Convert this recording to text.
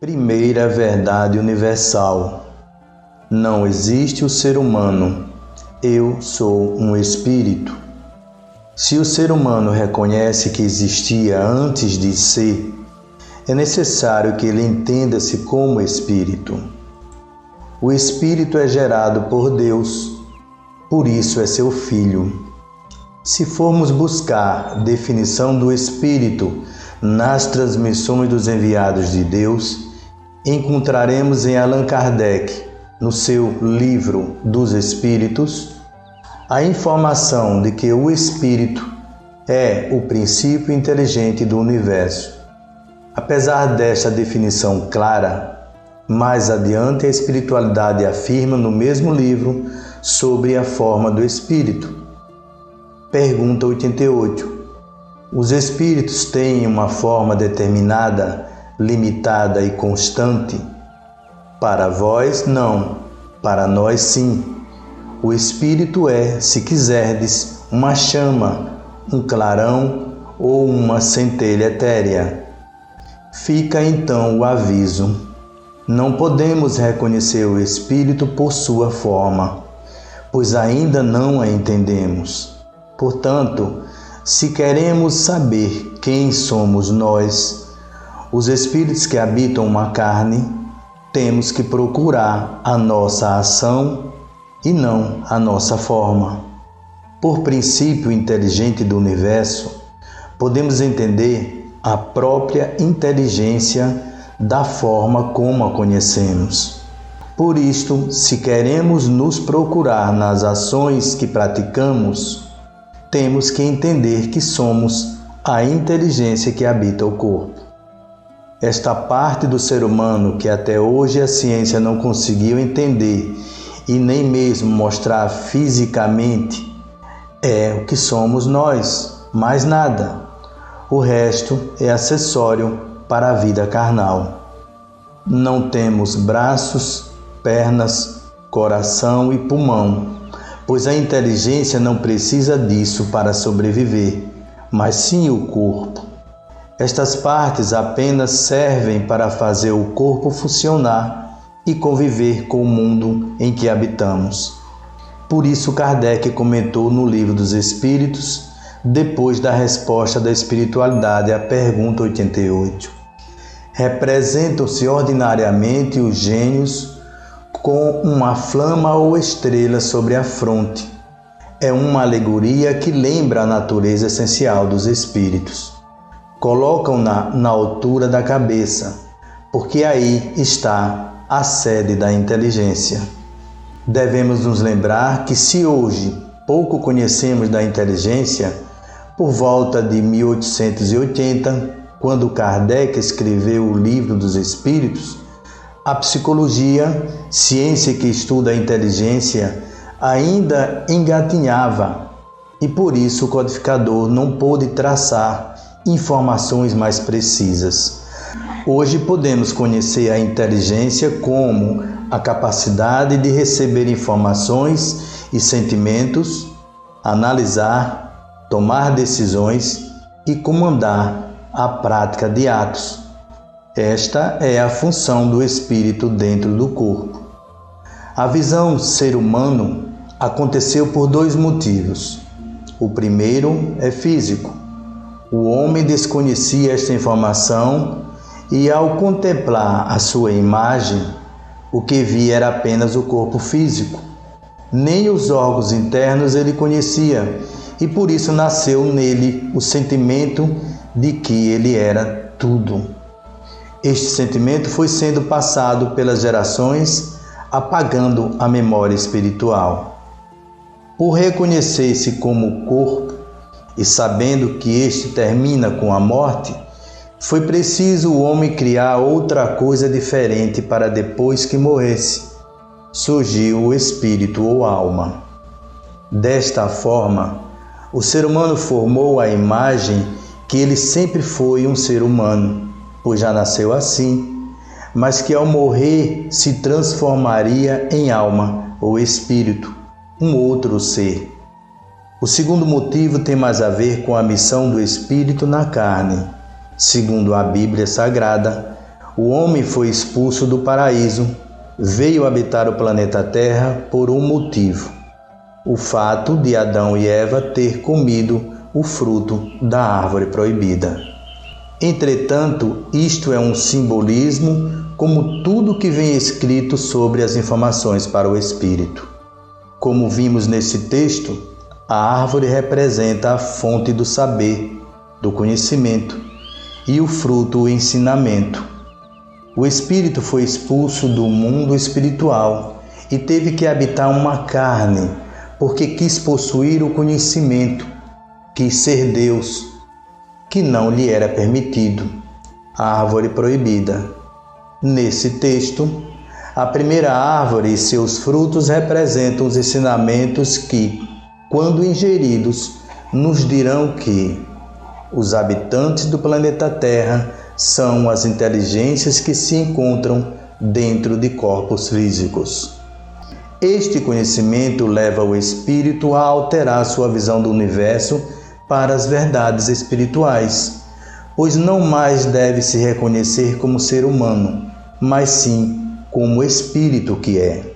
Primeira verdade universal. Não existe o ser humano. Eu sou um espírito. Se o ser humano reconhece que existia antes de ser, é necessário que ele entenda-se como espírito. O espírito é gerado por Deus, por isso é seu filho. Se formos buscar definição do espírito nas transmissões dos enviados de Deus, encontraremos em Allan Kardec, no seu Livro dos Espíritos, a informação de que o espírito é o princípio inteligente do universo. Apesar desta definição clara, mais adiante a espiritualidade afirma no mesmo livro sobre a forma do espírito. Pergunta 88. Os espíritos têm uma forma determinada, limitada e constante? Para vós, não. Para nós, sim. O espírito é, se quiserdes, uma chama, um clarão ou uma centelha etérea. Fica então o aviso. Não podemos reconhecer o espírito por sua forma, pois ainda não a entendemos. Portanto, se queremos saber quem somos nós, os espíritos que habitam uma carne, temos que procurar a nossa ação e não a nossa forma. Por princípio inteligente do universo, podemos entender a própria inteligência da forma como a conhecemos. Por isto, se queremos nos procurar nas ações que praticamos, temos que entender que somos a inteligência que habita o corpo. Esta parte do ser humano que até hoje a ciência não conseguiu entender e nem mesmo mostrar fisicamente é o que somos nós, mais nada. O resto é acessório para a vida carnal. Não temos braços, pernas, coração e pulmão, pois a inteligência não precisa disso para sobreviver, mas sim o corpo. Estas partes apenas servem para fazer o corpo funcionar e conviver com o mundo em que habitamos. Por isso Kardec comentou no Livro dos Espíritos, depois da resposta da espiritualidade à pergunta 88. Representam-se ordinariamente os gênios com uma flama ou estrela sobre a fronte. É uma alegoria que lembra a natureza essencial dos espíritos. Colocam-na na altura da cabeça, porque aí está a sede da inteligência. Devemos nos lembrar que se hoje pouco conhecemos da inteligência, por volta de 1880, quando Kardec escreveu o Livro dos Espíritos, a psicologia, ciência que estuda a inteligência, ainda engatinhava e por isso o codificador não pôde traçar informações mais precisas. Hoje podemos conhecer a inteligência como a capacidade de receber informações e sentimentos, analisar, tomar decisões e comandar a prática de atos. Esta é a função do espírito dentro do corpo. A visão ser humano aconteceu por dois motivos. O primeiro é físico. O homem desconhecia esta informação e, ao contemplar a sua imagem, o que via era apenas o corpo físico. Nem os órgãos internos ele conhecia e por isso nasceu nele o sentimento de que ele era tudo. Este sentimento foi sendo passado pelas gerações, apagando a memória espiritual. Por reconhecer-se como corpo e sabendo que este termina com a morte, foi preciso o homem criar outra coisa diferente para depois que morresse. Surgiu o espírito ou alma. Desta forma, o ser humano formou a imagem que ele sempre foi um ser humano, pois já nasceu assim, mas que ao morrer se transformaria em alma ou espírito, um outro ser. O segundo motivo tem mais a ver com a missão do espírito na carne. Segundo a Bíblia Sagrada, O homem foi expulso do paraíso, veio habitar o planeta Terra por um motivo: o fato de Adão e Eva ter comido o fruto da árvore proibida. Entretanto, isto é um simbolismo, como tudo que vem escrito sobre as informações para o espírito. Como vimos nesse texto, a árvore representa a fonte do saber, do conhecimento, e o fruto, o ensinamento. O espírito foi expulso do mundo espiritual e teve que habitar uma carne, porque quis possuir o conhecimento, quis ser Deus, que não lhe era permitido, a árvore proibida. Nesse texto, a primeira árvore e seus frutos representam os ensinamentos que, quando ingeridos, nos dirão que os habitantes do planeta Terra são as inteligências que se encontram dentro de corpos físicos. Este conhecimento leva o espírito a alterar sua visão do universo para as verdades espirituais, pois não mais deve se reconhecer como ser humano, mas sim como espírito que é.